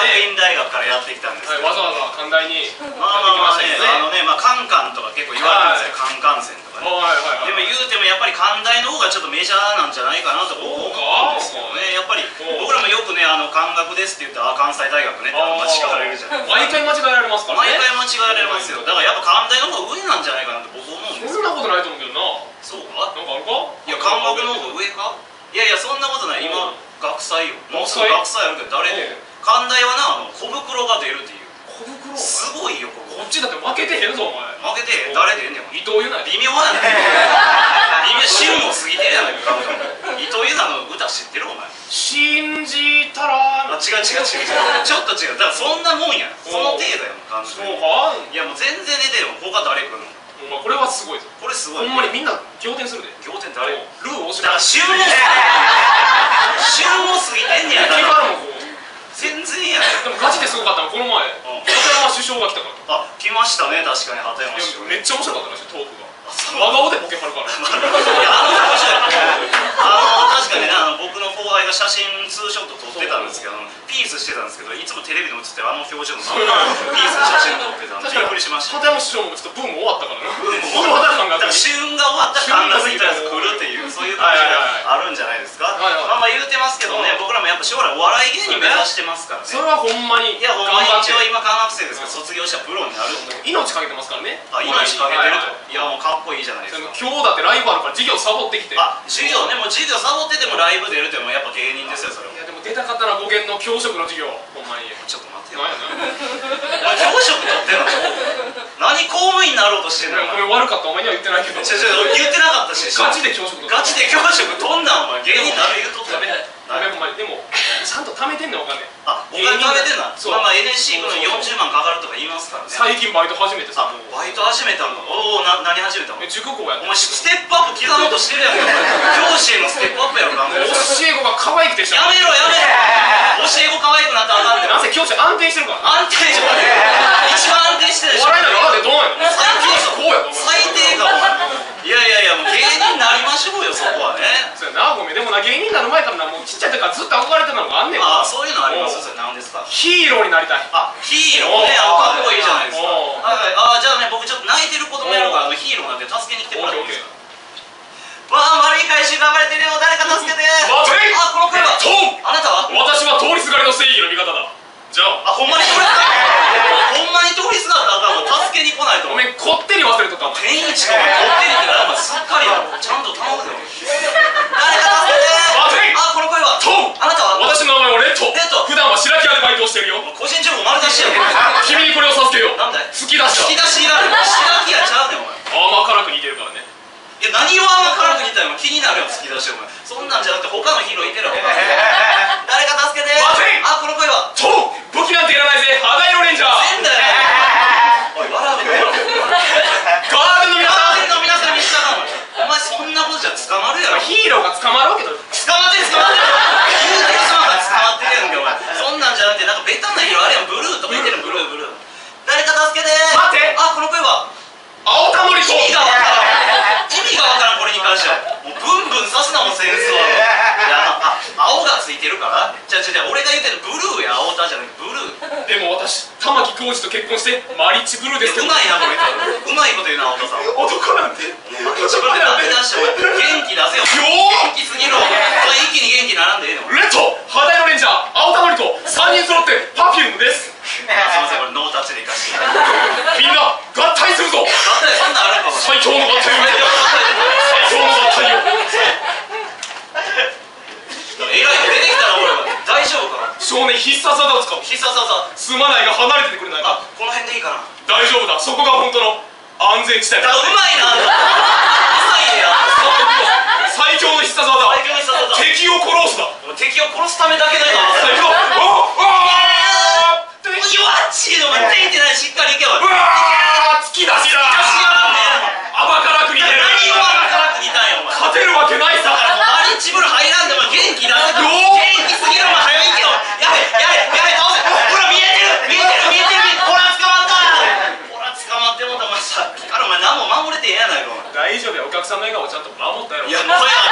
院大学からやってきたんですけど、わざわざ関大にまあカンカンとか結構言われるんですよ、カンカン線とかね。でも言うてもやっぱり関大の方がちょっとメジャーなんじゃないかなと思うんですよね。やっぱり僕らもよくね、関学ですって言って、関西大学ねって間違われるじゃないですか。毎回間違えられますからね。毎回間違えられますよ。だからやっぱ関大の方が上なんじゃないかなって僕思うんですよ。そんなことないと思うけどな。そうか？なんかあるか？いや、関学の方が上か？いやいや、そんなことない。今学祭よ。もうすぐ学祭あるけど誰で？関大はな、小袋が出るっていう。小袋？すごいよ。こっちだって負けてへんぞお前。負けてへん。誰出んねん。伊藤優奈。微妙やねん。微妙、旬も過ぎてるやないか。伊藤優奈の歌知ってるお前。信じたら。違う。ちょっと違う。だからそんなもんや。その程度やもん、感じ。そうか？いやもう全然出てるよ。他誰来るの？これはすごいぞ。これすごい。ほんまにみんな仰天するで。仰天誰？ルー大島。だから旬も過ぎてんねや。全然や。でもガチですごかったのこの前。片山首相が来たから。あ、来ましたね、確かに鳩山首相。めっちゃ面白かったらしい、トークが。真顔でボケはるから。いや、確かにね、僕の後輩が写真ツーショット撮ってたんですけど、ピースしてたんですけど、いつもテレビで映ってるあの表情のままピースの写真撮ってたんでびっくりしました。片山首相もちょっとブーム終わったからね。だから旬が終わったら神田スイートやつ来るっていう、そういう感じがあるんじゃないですか。まあ言うてますけどね、僕らもやっぱ将来お笑い芸人目指してますからね。それはほんまに。いや、ほんまに一応今科学生ですけど、卒業したらプロになると。命かけてますからね。命かけてると。いや、もうかっこいいじゃないですか。今日だってライブあるから授業サボってきて。授業ね、もう授業サボっててもライブ出るってもやっぱ芸人ですよ、それは。いやでも出たかったら語源の教職の授業、ほんまに。ちょっと待ってよ。なんやお前教職取ってんの？何公務員になろうとしてんの？これ悪かった、お前には言ってないけど。言ってなかったし。ガチで教職取って。ガチで教職取んな、お前。芸人になる言うとったね。でもちゃんと貯めてんねん、お金。お金貯めてんな。まあ NSC の40万かかるとか言いますからね。最近バイト始めてさ。バイト始めたの？おお、何始めたの？塾校や。お前ステップアップ刻もうとしてるやんか。教師へのステップアップやろか。教え子が可愛くてやめろ。教え子可愛くなったらあかんねん。なぜ教師安定してるから。安定してる。一番安定してるでしょ。笑いながらでどうやの？最低かお前。いやもう芸人になりましょうよ、そこはね。そうやな、ごめん。でもな、芸人になる前からな、もうちっちゃい時からずっと憧れてたのがあんねん。そういうのあります。それ何ですか？ヒーローになりたい。ヒーローね、かっこいいじゃないですか。じゃあね、僕ちょっと泣いてる子供やるからヒーローなんて助けに来てもらっていいですか？悪い回収が暴れてるよ、誰か助けて。待て！この声はあなたは？私は通りすがりの正義の味方だ。じゃあほんまに通りすがり？ほんまに通りすがったらあかんわ。助けに来ないと。ごめん、こってり忘れとった。天一とかこってりってな、すっかりやろ。ちゃんと頼むぜ。誰か助けて。この声は？あなたは？私の名前はレッド。普段は白木屋でバイトをしているよ。個人情報丸出しやん。君にこれを授けよう。なんだい？吹き出し。吹き出しいらん。白木屋ちゃうねん、お前。甘辛く似てるからね。いや、何を甘辛く似たの？気になるよ、吹き出し、お前。そんなんじゃなくて他のヒーローいてるわ。誰か助けて。待て！この声は？武器なんていらないぜ、肌色レンジャー。全だよ。おい、笑うね。ガーデンの皆さん。にしたな、お前。そんなことじゃ捕まるやろ。ヒーローが捕まるわけだ。捕まってる。言うてる様が捕まってるやんけ、お前。そんなんじゃなくて、なんかベタな色あれやん。ブルーとか言ってる。ブルー。誰か助けて。待って。この声は？青田森と。意味がわからん、これに関しては。もうブンブン刺すなもん、センスは。いや、青がついてるから。俺が言ってるブルーや青田じゃなくてブルー。でも私、玉置浩二と結婚してマリッチブルーですけど。うまいな、これ。うまいこと言うな、青田さん。男なんて。マリッチブルーでダメ出して、元気出せよ。元気すぎるわ。一気に元気ならんでええの。レッド、肌色レンジャー、青田森と3人揃ってパフュームです。すいません、これノータッチでいかして。みんな合体するぞ。そんなんあるかも。最強の合体よ。最強の合体よ。えらいの出てきたな、俺は。大丈夫かな？少年必殺技を使う。必殺技。すまないが離れててくれないか。この辺でいいかな？大丈夫だ、そこが本当の安全地帯だ。うまいな。うまいねや。最強の必殺技。敵を殺すだ。敵を殺すためだけだよ。最強。弱っちいの、お前。手いてない、しっかりいけば。突き出しだ。甘辛く似てる。何を甘辛く似たんや、お前。勝てるわけないさ。マリッチブル入らんでも元気出せ。元気すぎる、お前。早いけよ。やべ、倒せ。ほら、見えてる。ほら、捕まった。ほら、捕まってもうた。お前さっきからお前何も守れてへんやないか、お前。大丈夫や、お客さんの笑顔をちゃんと守ったやろ。いや、もうや